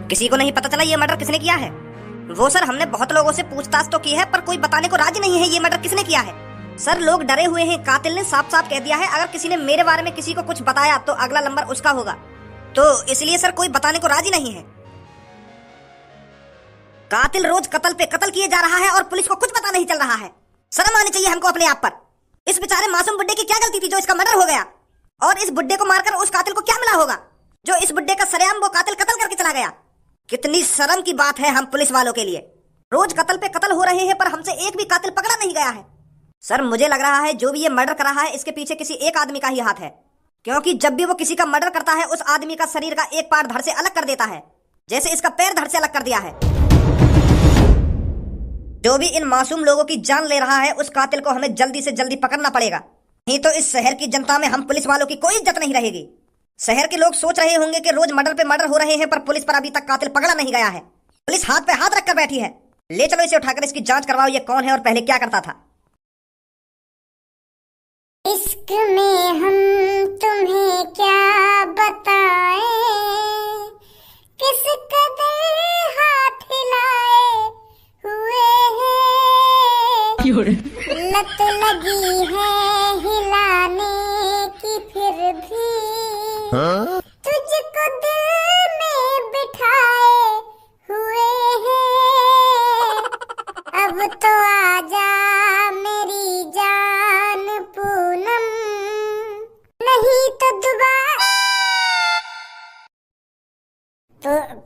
किसी को नहीं पता चला ये मर्डर किसने किया है? वो सर, हमने बहुत लोगों से पूछताछ तो की है पर कोई बताने को राजी नहीं है ये मर्डर किसने किया है। सर, लोग डरे हुए हैं। कातिल ने साफ साफ कह दिया है अगर किसी ने मेरे बारे में किसी को कुछ बताया तो अगला नंबर उसका होगा। तो इसलिए सर कोई बताने को राजी नहीं है। कातिल रोज कत्ल पे कत्ल किए जा रहा है और पुलिस को कुछ पता नहीं चल रहा है। शर्म आनी चाहिए हमको अपने आप पर। इस बेचारे मासूम बुड्ढे की क्या गलती थी जो इसका मर्डर हो गया? और इस बुड्ढे को मारकर उस कातिल को क्या मिला होगा जो इस बुड्ढे का सरेआम वो कातिल कत्ल करके चला गया? कितनी शर्म की बात है हम पुलिस वालों के लिए। रोज कत्ल पे कत्ल हो रहे हैं पर हमसे एक भी कातिल पकड़ा नहीं गया है। सर, मुझे लग रहा है जो भी ये मर्डर कर रहा है इसके पीछे किसी एक आदमी का ही हाथ है, क्योंकि जब भी वो किसी का मर्डर करता है उस आदमी का शरीर का एक पार्ट धड़ से अलग कर देता है, जैसे इसका पैर धड़ से अलग कर दिया है। जो भी इन मासूम लोगों की जान ले रहा है उस कातिल को हमें जल्दी से जल्दी पकड़ना पड़ेगा, नहीं तो इस शहर की जनता में हम पुलिस वालों की कोई इज्जत नहीं रहेगी। शहर के लोग सोच रहे होंगे कि रोज मर्डर पे मर्डर हो रहे हैं पर पुलिस पर अभी तक कातिल पकड़ा नहीं गया है। पुलिस हाथ पे हाथ रखकर बैठी है। ले चलो इसे उठाकर इसकी जांच करवाओ, ये कौन है और पहले क्या करता था। इश्क में हम तुम्हें क्या बताएं, किस कदर हाथ हिलाए हुए हैं, लत लगी है हिलाने की फिर भी तुझको दिल में बिठाए हुए हैं। अब तो आजा मेरी जान पूनम, नहीं तो दोबारा।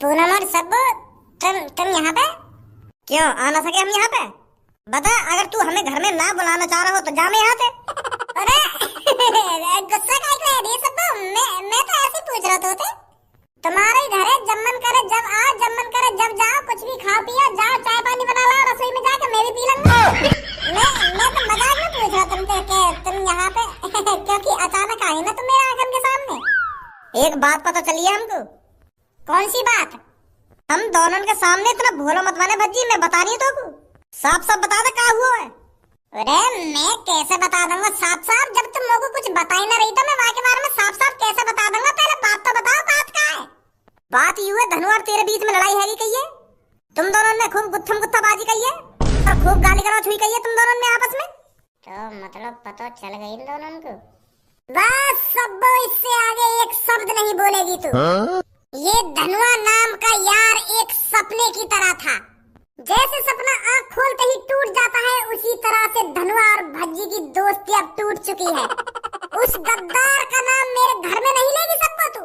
पूनम और सब्बू, तुम यहाँ पे क्यों आ ना सके? हम यहाँ पे बता, अगर तू हमें घर में ना बुलाना चाह रहा हो तो जा मैं यहाँ से। अरे गुस्सा काहे कर रही है सब्बू? मैं तो ऐसे पूछ रहा था। तुम्हारे घर है, जब मन करे जब आओ, जब मन करे जब जाओ, कुछ भी खाओ पियो, जाओ चाय पानी बना लो, रसोई में जाके मैं भी पी लूंगा। मैं तो मजाक में पूछ रहा तुमसे कि तुम यहाँ पे क्योंकि अचानक आई ना तुम मेरे आंगन के सामने। एक बात पता चली है हमको। कौन सी बात? हम दोनों के सामने इतना भोला मत बने भज्जी, मैं बता रही हूँ तो साफ साफ बता दे क्या हुआ है। अरे मैं कैसे बता दूंगा साफ साफ, जब तुम लोगों को कुछ बता ही ना रही तो मैं वहाँ के बारे में साफ साफ कैसे बता दूंगा? पहले बात तो बताओ, बात क्या है? बात यूं है, धनु और तेरे बीच में लड़ाई हैगी कही है, तुम दोनों ने खूब गुत्थम गुत्थाबाजी कही है और खूब गाली गलौज हुई कही है तुम दोनों ने आपस में। तो मतलब पता चल गई इन दोनों को। बस सब, इससे आगे एक शब्द नहीं बोलेगी तू। ये धनुआ नाम का यार एक सपने की तरह था। जैसे सपना आँख खोलते ही टूट जाता है, उसी तरह से धनुआ और भज्जी की दोस्ती अब टूट चुकी है। उस गद्दार का नाम मेरे घर में नहीं लेगी सबको तू।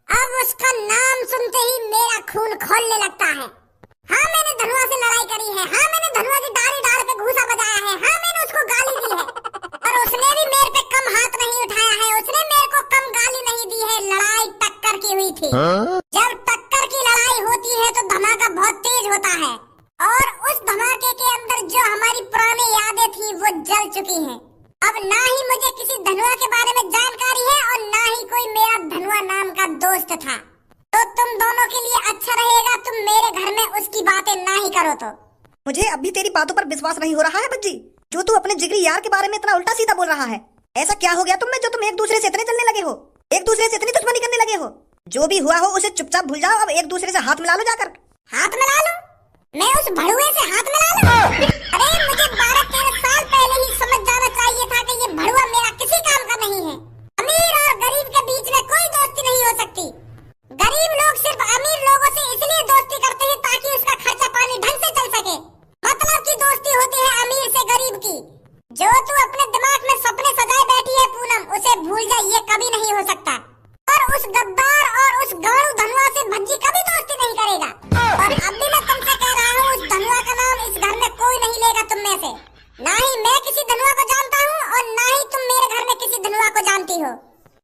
अब उसका नाम सुनते ही मेरा खून खौलने लगता है। हाँ, मैंने धनुआ से लड़ाई करी है। हाँ, मैंने धनुआ की डाली डाल पे घूसा बजाया है। हाँ, मैंने उसको गाली दी है और उसने भी मेरे पे कम हाथ नहीं उठाया है। उसने मेरे को कम गाली नहीं दी है। लड़ाई टक्कर की हुई थी। जब टक्कर की लड़ाई होती है तो धमाका बहुत तेज होता है और उस धमाके के अंदर जो हमारी पुरानी यादें थी वो जल चुकी हैं। अब ना ही मुझे किसी धनुआ के बारे में जानकारी है और ना ही कोई मेरा धनुआ नाम का दोस्त था। तो तुम दोनों के लिए अच्छा रहेगा तुम मेरे घर में उसकी बातें ना ही करो। तो मुझे अभी तेरी बातों पर विश्वास नहीं हो रहा है बच्ची, जो तू अपने जिगरी यार के बारे में इतना उल्टा सीधा बोल रहा है। ऐसा क्या हो गया तुम में जो तुम एक दूसरे से इतने जलने लगे हो, एक दूसरे से इतनी दुश्मनी करने लगे हो? जो भी हुआ हो उसे चुपचाप भूल जाओ। अब एक दूसरे से हाथ मिला लो जाकर। हाथ मिला लो? मैं उस भड़ुए से हाथ मिला लूं? अरे मुझे 12-13 साल पहले ही समझ जाना चाहिए था कि ये भड़ुआ मेरा किसी काम का नहीं है। अमीर और गरीब के बीच में कोई दोस्ती नहीं हो सकती। गरीब लोग सिर्फ अमीर लोगों से इसलिए दोस्ती करते हैं ताकि उसका खर्चा पानी ढंग से चल सके। मतलब की दोस्ती होती है अमीर से गरीब की। जो तू अपने दिमाग में सपने सजाए बैठी है पूनम, उसे भूल जा, ये कभी नहीं हो सकता। और उस गद्दार और उस गाड़ू धनुआ से भज्जी कभी दोस्ती नहीं करेगा। और अब भी मैं तुमसे कह रहा हूँ, उस धनुआ का नाम इस घर में कोई नहीं लेगा तुम में से। ना ही मैं किसी धनुआ को जानता हूँ और ना ही तुम मेरे घर में किसी धनुआ को जानती हो।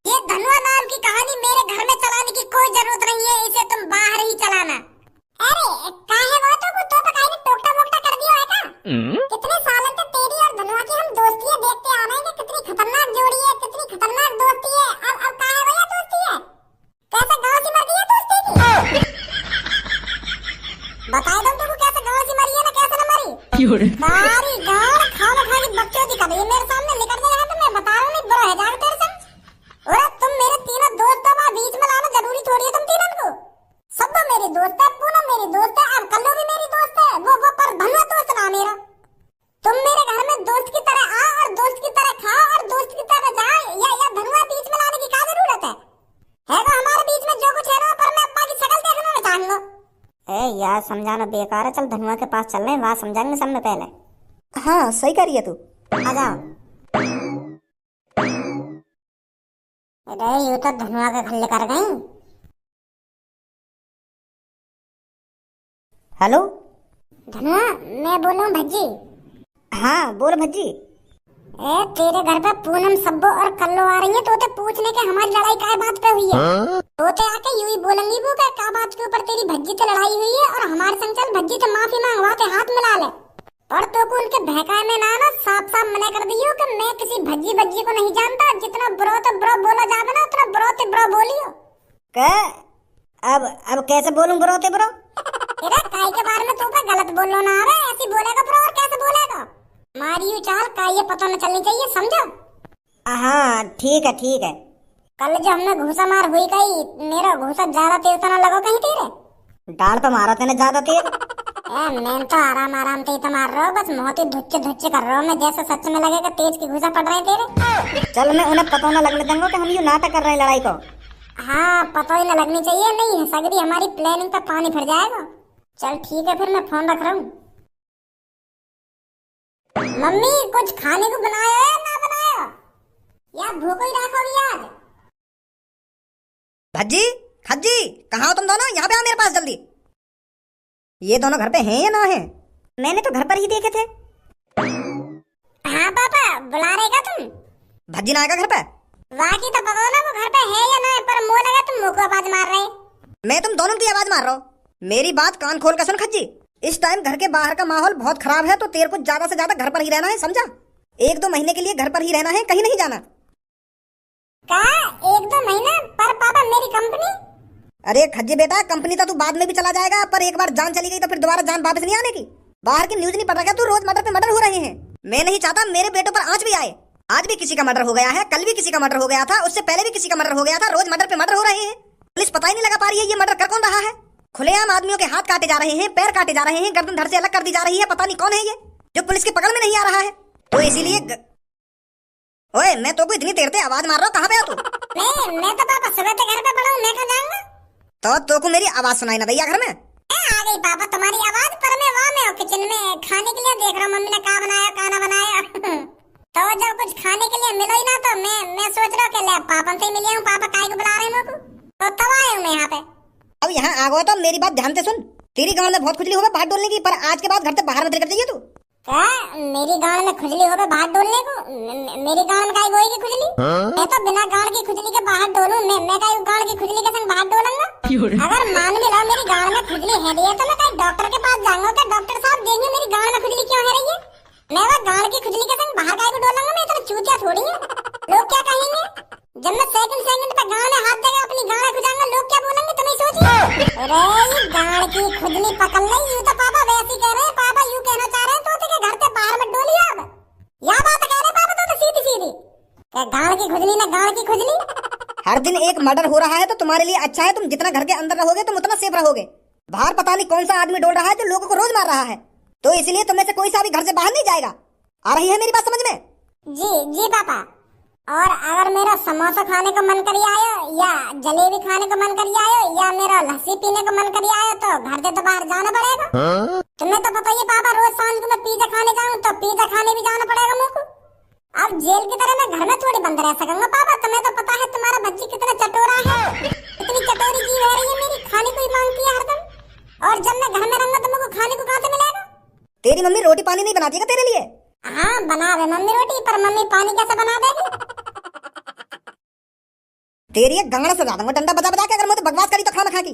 ये धनुआ नाम की कहानी मेरे घर में चलाने की कोई जरूरत नहीं है, इसे तुम बाहर ही चलाना। अरे काहे वो तो पकाई ने टोकटा वोकटा कर दिया है क्या? कितने सालों से तेरी और धनुआ की हम दोस्तियां देखते आ रहे हैं कि कितनी खतरनाक जोड़ी है, कितनी खतरनाक दोस्ती है। अब काहे भैया दोस्ती है? कैसे गाँव से मर गई है दोस्ती की? बताए दो तुमको कैसे गाँव से मरी है ना कैसे न मरी? सारी गाँव खाना खाने बकचोदी कर रही है मेरे सामने। निकल गया है तो मैं बता रहा हूँ, नहीं बुरा है जाकर तेरे से। और तुम मेरे तीनों दोस्त मेरी दोस्त है, पूनम मेरी दोस्त है, अब कल्लू भी मेरी दोस्त है। वो पर धनुआ दोस्त ना मेरा। तुम मेरे घर में दोस्त की तरह आओ और दोस्त की तरह खाओ और दोस्त की तरह जाओ, या धनुआ बीच में लाने की क्या जरूरत है? तो हमारे बीच में जो कुछ है ना, पर मैं अब्बा की शक्ल देखना ना चाहूंगा। ए यार समझाना बेकार है, चल धनुआ के पास चल रहे हैं, वहां समझाएंगे सब में पहले। हाँ सही कह रही है तू। आ जाओ। अरे यूं तो धनुआ के घर लेकर गई। हेलो धनुआ, मैं बोल रहा हूँ भज्जी। हाँ बोल भज्जी। तेरे घर पे पूनम, सब्बो और कल्लो आ रही है, तोते पूछने के हमारी लड़ाई काय बात पे हुई है। तोते आके यूं ही बोलेंगी वो क्या का बात के ऊपर तेरी भज्जी से लड़ाई हुई है, और हमारे संग चल भज्जी से माफी मांगवा के हाथ मिला ले। और तो को उनके बहकाए में ना साफ साफ मना कर दियो कि मैं किसी भज्जी को नहीं जानता, जितना ब्रो तो ब्रो बोला जावे ना, उतना ब्रो ते ब्रो बोलियो। अब कैसे बोलूं ब्रो ते ब्रो? अरे काय के बारे में तू पे गलत बोलो ना, अरे ऐसी बोलेगा ब्रो और कैसे बोलेगा? मारियो चाल का ये पता न चलनी चाहिए, समझो? हाँ ठीक है। कल जो हमने घूसा मार हुई गई, मेरा घूसा ज्यादा तेज तो न लगो कहीं तेरे? डाल पे मारा तेने ज्यादा तेज। मैं तो आराम से ही तो मार रहा हूँ, बस बहुत ही धुच्चे कर रहा हूँ मैं, जैसे सच में लगेगा तेज की घूसा पड़ रहे हैं तेरे। चल मैं उन्हें पता न लगने दूंगा कि हम ये नाटक कर रहे हैं लड़ाई को। हाँ पता ही न लगनी चाहिए, नहीं सगरी हमारी प्लानिंग पे पानी फिर जाएगा। चल ठीक है, फिर मैं फोन रख रहा हूँ। मम्मी कुछ खाने को बनाया है ना बनाया, या भूख ही रखोगी आज? भज्जी खज्जी कहाँ हो तुम दोनों? यहाँ पे आओ मेरे पास जल्दी। ये दोनों घर पे हैं या ना हैं? मैंने तो घर पर ही देखे थे। हाँ पापा बुला रहेगा तुम? भज्जी ना आएगा घर पे? वाकई तो पता ना वो घर पे है या ना है, पर मुँह लगा तुम मुँह को आवाज मार रहे। मैं तुम दोनों की आवाज मार रहा हूँ। मेरी बात कान खोल कर सुन खज्जी, इस टाइम घर के बाहर का माहौल बहुत खराब है, तो तेरे को ज्यादा से ज्यादा घर पर ही रहना है, समझा? 1-2 महीने के लिए घर पर ही रहना है, कहीं नहीं जाना। क्या 1-2 महीना? पर पापा मेरी कंपनी? अरे खज्जी बेटा, कंपनी तो तू बाद में भी चला जाएगा, पर एक बार जान चली गई तो फिर दोबारा जान वापस नहीं आने की। बाहर की न्यूज नहीं पड़ रहा क्या तू? रोज मर्डर पे मर्डर हो रहे हैं। मैं नहीं चाहता मेरे बेटों पर आंच भी आए। आज भी किसी का मर्डर हो गया है, कल भी किसी का मर्डर हो गया था, उससे पहले भी किसी का मर्डर हो गया था। रोज मर्डर पे मर्डर हो रहे हैं, पुलिस पता ही नहीं लगा पा रही है ये मर्डर कर कौन रहा है। खुलेआम आदमियों के हाथ काटे जा रहे हैं, पैर काटे जा रहे हैं, गर्दन धड़ से अलग कर दी जा रही है। पता नहीं कौन है ये जो पुलिस की पकड़ में नहीं आ रहा है। तो इसीलिए ओए मैं तो को इतनी देर से आवाज मार रहा हूँ, कहाँ पे हो तू? मैं तो पापा सुबह से घर पे पड़ा हूँ, मैं कहाँ जाऊंगा? तो को मेरी आवाज सुनाई ना दैया घर में? आ गई पापा तुम्हारी आवाज, पर मैं वहाँ में हूँ किचन में खाने के लिए देख रहा हूँ मम्मी ने क्या बनाया क्या ना बनाया। तो जब कुछ खाने के लिए मिला ही ना, तो मैं सोच रहा हूँ कि ले पापा से मिली हूँ, पापा काय को बुला रहे हैं मेरे को, तो तब आया हूँ मैं यहाँ पे। अब यहाँ आ गया तो मेरी बात ध्यान से सुन। तेरी गांव में बहुत खुजली हो गई बाहर डोलने की, पर आज के बाद घर से बाहर मत निकल जाइए तू। क्या मेरी गांव में खुजली हो गई बाहर डोलने को? मेरी गांव में काय होएगी खुजली? मैं तो बिना गांव की खुजली के बाहर डोलूं, मैं काय गांव की खुजली के संग बाहर डोलूंगा? अगर मान भी लो मेरी गांव में खुजली है रही है, तो मैं कहीं डॉक्टर के पास जाऊंगा कि डॉक्टर साहब देंगे मेरी गांव में खुजली क्यों है रही है। मैं वो गांव की खुजली के संग बाहर काय को डोलूंगा? मैं इतना चूतिया थोड़ी है। लोग क्या कहेंगे जब मैं सेकंड पे गांव में हाथ देगा अपनी गांव खुजाऊंगा? लोग क्या बोलेंगे तुम ही सोचिए। अरे ये गांव की खुजली पकड़ ले, यूं तो पापा वैसे कह रहे हैं, पापा यूं कहना चाह रहे हैं तो के घर से बाहर मत डोलिए। अब या बात कह रहे पापा तो सीधी क्या गांव की खुजली ना गांव की खुजली? हर दिन एक मर्डर हो रहा है तो तुम्हारे लिए अच्छा है, तुम जितना घर के अंदर रहोगे तुम उतना सेफ रहोगे। बाहर पता नहीं कौन सा आदमी डोल रहा है जो लोगों को रोज मार रहा है, तो इसलिए तुम में से कोई सा भी घर से बाहर नहीं जाएगा। आ रही है मेरी बात समझ में? जी पापा। और अगर मेरा समोसा खाने को मन करी आयो, या जलेबी खाने को मन करी आयो, या मेरा लस्सी पीने को मन करी आयो, तो घर से तो बाहर जाना पड़ेगा। तुम्हें तो पता ही पापा, रोज सांझ को मैं पिज्जा खाने जाऊं तो पिज्जा खाने भी जाना पड़ेगा मुझको। अब जेल की तरह मैं घर में थोड़ी बंद रह सकूंगा पापा। तुम्हें तो पता है तुम्हारा बच्ची कितना चटोरा है, इतनी चटोरी जीव है रही है मेरी, खाने को ही मांगती है हरदम। और जब मैं घर में रहूंगा तो मुझको खाने को कहाँ से मिलेगा? तेरी मम्मी रोटी पानी नहीं बनाती क्या तेरे लिए? हाँ बना दे मम्मी रोटी, पर मम्मी पानी कैसे बना देगी? तेरी एक गंगड़ा सजा दूंगा डंडा बजा बजा के, अगर मुझे बकवास करी तो खाना खा की।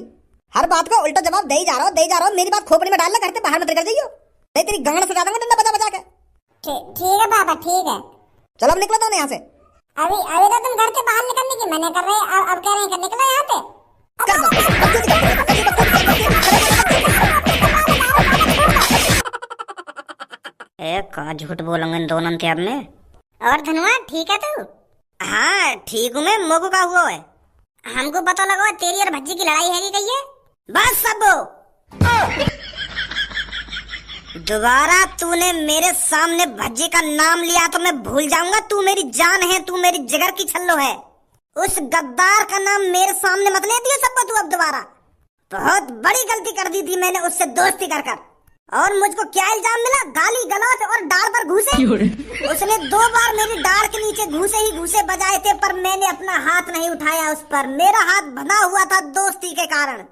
हर बात को उल्टा जवाब दे ही जा रहा हूँ। मेरी बात खोपड़ी में डाल ले, घर से बाहर मत निकल जाइयो, नहीं तेरी गंगड़ा सजा दूंगा डंडा बजा बजा के। ठीक है पापा ठीक है। चलो अब निकलो तो यहाँ से। अभी तो तुम घर से बाहर निकलने की मना कर रहे हैं, अब कह रहे हैं कि निकलो यहाँ से। का झूठ बोलेंगे इन दोनों के अब में। और धनुआ ठीक है तू? हाँ ठीक हूँ मैं, मोको का हुआ है? हमको पता लगा तेरी और भज्जी की लड़ाई है कही है। बस सबो, दोबारा तूने मेरे सामने भज्जी का नाम लिया तो मैं भूल जाऊंगा तू मेरी जान है, तू मेरी जिगर की छल्लो है। उस गद्दार का नाम मेरे सामने मत ले दियो सबको तू अब दोबारा। बहुत बड़ी गलती कर दी थी मैंने उससे दोस्ती कर कर। और मुझको क्या इल्जाम मिला? गाली गलौज और डाल पर घूसे। उसने 2 बार मेरी डाल के नीचे घूसे ही घूसे बजाए थे, पर मैंने अपना हाथ नहीं उठाया उस पर। मेरा हाथ बंधा हुआ था दोस्ती के कारण।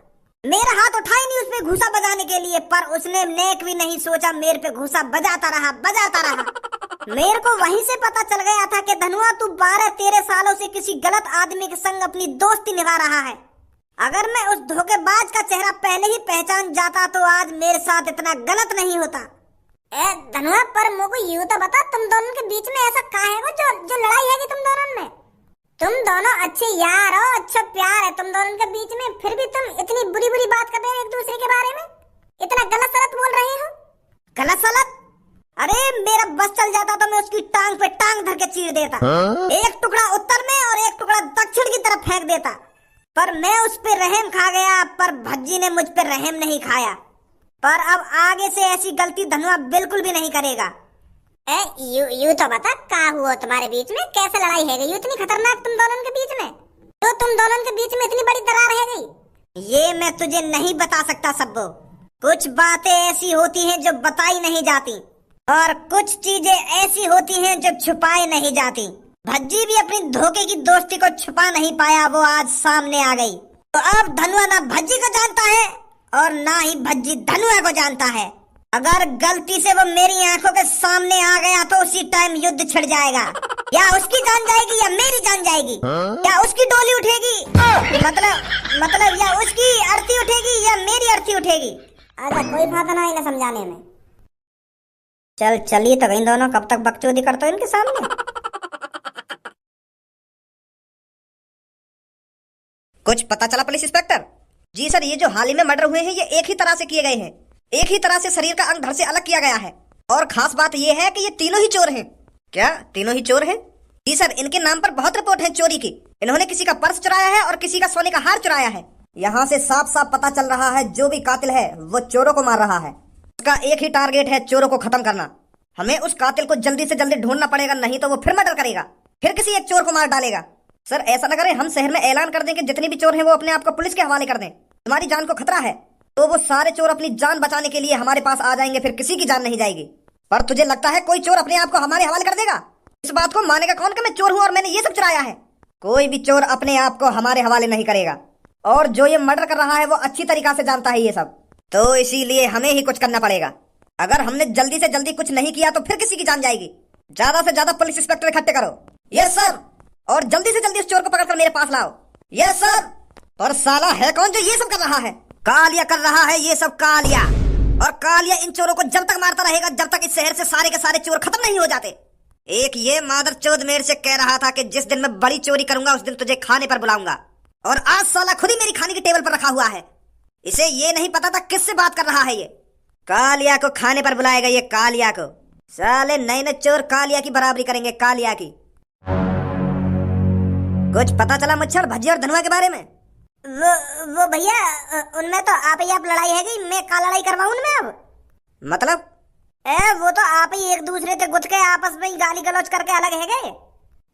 मेरा हाथ उठा ही नहीं उसपे घूसा बजाने के लिए, पर उसने नेक भी नहीं सोचा, मेरे पे घूसा बजाता रहा बजाता रहा। मेरे को वहीं से पता चल गया था कि धनुआ तू 12-13 सालों से किसी गलत आदमी के संग अपनी दोस्ती निभा रहा है। अगर मैं उस धोखेबाज का चेहरा पहले ही पहचान जाता तो आज मेरे साथ इतना गलत नहीं होता। ए धनुआ, पर मुझको यूं तो बता, तुम दोनों के बीच में ऐसा क्या है वो जो लड़ाई है तुम दोनों में? तुम दोनों अच्छे यार हो, अच्छा प्यार है तुम दोनों के बीच में, फिर भी तुम इतनी बुरी बुरी बात कर रहे हो एक दूसरे के बारे में, इतना गलत सलत बोल रहे हो। गलत सलत? अरे मेरा बस चल जाता तो मैं उसकी टांग पे टांग धर के चीर देता। एक टुकड़ा उत्तर में और एक टुकड़ा दक्षिण की तरफ फेंक देता, पर मैं उस पे रहम खा गया। पर भज्जी ने मुझ पे रहम नहीं खाया। पर अब आगे से ऐसी गलती धनुआ बिल्कुल भी नहीं करेगा। यू तो बता क्या हुआ तुम्हारे बीच में, कैसे लड़ाई है गई इतनी खतरनाक तुम दोनों के बीच में? तो तुम दोनों के बीच में इतनी बड़ी दरार है गई? ये मैं तुझे नहीं बता सकता सब्बो। कुछ बातें ऐसी होती हैं जो बताई नहीं जाती, और कुछ चीजें ऐसी होती हैं जो छुपाई नहीं जाती। भज्जी भी अपनी धोखे की दोस्ती को छुपा नहीं पाया, वो आज सामने आ गई। तो अब धनुआ ना भज्जी को जानता है और ना ही भज्जी धनुआ को जानता है। अगर गलती से वो मेरी आंखों के सामने आ गया तो उसी टाइम युद्ध छिड़ जाएगा। या उसकी जान जाएगी या मेरी जान जाएगी। या उसकी डोली उठेगी, मतलब या उसकी अर्थी उठेगी या मेरी अर्थी उठेगी। अच्छा कोई बात ना इन्हें समझाने में। चलिए तो गई दोनों, कब तक बकचोदी करते हो इनके सामने। कुछ पता चला पुलिस इंस्पेक्टर? जी सर, ये जो हाल ही में मर्डर हुए हैं ये एक ही तरह से किए गए हैं। एक ही तरह से शरीर का अंग धड़ से अलग किया गया है। और खास बात ये है कि ये तीनों ही चोर हैं। क्या तीनों ही चोर हैं? जी सर, इनके नाम पर बहुत रिपोर्ट है चोरी की। इन्होंने किसी का पर्स चुराया है और किसी का सोने का हार चुराया है। यहाँ से साफ साफ पता चल रहा है जो भी कातिल है वो चोरों को मार रहा है। उसका एक ही टारगेट है, चोरों को खत्म करना। हमें उस कातिल को जल्दी से जल्दी ढूंढना पड़ेगा, नहीं तो वो फिर मर्डर करेगा, फिर किसी एक चोर को मार डालेगा। सर ऐसा न करें, हम शहर में ऐलान कर दें कि जितने भी चोर हैं वो अपने आप को पुलिस के हवाले कर दें। तुम्हारी जान को खतरा है तो वो सारे चोर अपनी जान बचाने के लिए हमारे पास आ जाएंगे, फिर किसी की जान नहीं जाएगी। पर तुझे लगता है कोई चोर अपने आप को हमारे हवाले कर देगा? इस बात को मानेगा कौन कि मैं चोर हूँ और मैंने ये सब चुराया है? कोई भी चोर अपने आप को हमारे हवाले नहीं करेगा। और जो ये मर्डर कर रहा है वो अच्छी तरीका से जानता है ये सब, तो इसीलिए हमें ही कुछ करना पड़ेगा। अगर हमने जल्दी से जल्दी कुछ नहीं किया तो फिर किसी की जान जाएगी। ज्यादा से ज्यादा पुलिस इंस्पेक्टर इकट्ठे करो। Yes sir. और जल्दी से जल्दी उस चोर को पकड़कर मेरे पास लाओ। Yes sir. पर साला है कौन जो ये सब कर रहा है? कालिया कर रहा है ये सब, कालिया। और कालिया इन चोरों को जब तक मारता रहेगा जब तक इस शहर से सारे के सारे चोर खत्म नहीं हो जाते। एक ये मादरचोद मेरे से कह रहा था कि जिस दिन मैं बड़ी चोरी करूंगा उस दिन तुझे खाने पर बुलाऊंगा, और आज साला खुद ही मेरी खाने की टेबल पर रखा हुआ है। इसे ये नहीं पता था किससे बात कर रहा है ये। कालिया को खाने पर बुलाएगा ये, कालिया को। साले नए नए चोर कालिया की बराबरी करेंगे, कालिया की। कुछ पता चला मुच्छर, भज्जी और धनुआ के बारे में? वो भैया, उनमें तो आप ही आप लड़ाई है गई, मैं का लड़ाई करवाऊं उनमें अब? मतलब? वो तो आप ही एक दूसरे से गुथ के आपस में गाली गलौज करके अलग है गए।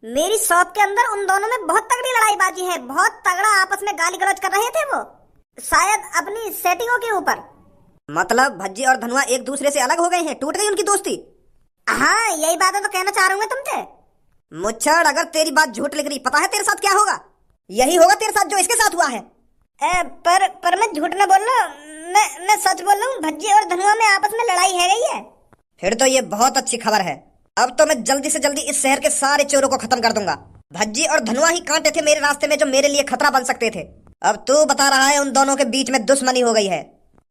मेरी शॉप के अंदर उन दोनों में बहुत तगड़ी लड़ाई बाजी है, बहुत तगड़ा आपस में गाली गलौज कर रहे थे वो, शायद अपनी सेटिंगों के ऊपर। मतलब भज्जी और धनुआ एक दूसरे से अलग हो गए हैं, टूट गई उनकी दोस्ती? हाँ यही बात है तो कहना चाह रहा हूँ तुमसे। मुच्छर अगर तेरी बात झूठ लग रही, पता है तेरे साथ क्या होगा? यही होगा तेरे साथ जो इसके साथ हुआ है। पर मैं झूठ न बोल रहा, मैं सच बोल रहा हूँ। भज्जी और धनुआ में आपस में लड़ाई है गई है। फिर तो ये बहुत अच्छी खबर है। अब तो मैं जल्दी से जल्दी इस शहर के सारे चोरों को खत्म कर दूंगा। भज्जी और धनुआ ही कांटे थे मेरे रास्ते में जो मेरे लिए खतरा बन सकते थे। अब तू बता रहा है उन दोनों के बीच में दुश्मनी हो गई है।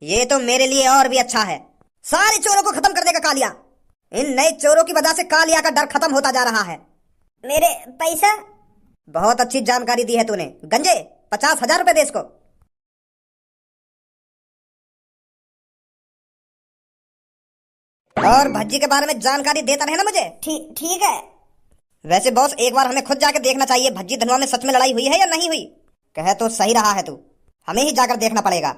ये तो मेरे लिए और भी अच्छा है। सारे चोरों को खत्म कर देगा कालिया। इन नए चोरों की वजह से कालिया का डर खत्म होता जा रहा है। मेरे पैसा? बहुत अच्छी जानकारी दी है तूने। गंजे 50,000 रुपए दे इसको। और भज्जी के बारे में जानकारी देता रहे ना मुझे। ठीक है। वैसे बॉस एक बार हमें खुद जाके देखना चाहिए भज्जी धनुआ में सच में लड़ाई हुई है या नहीं हुई। कहे तो सही रहा है तू, हमें ही जाकर देखना पड़ेगा।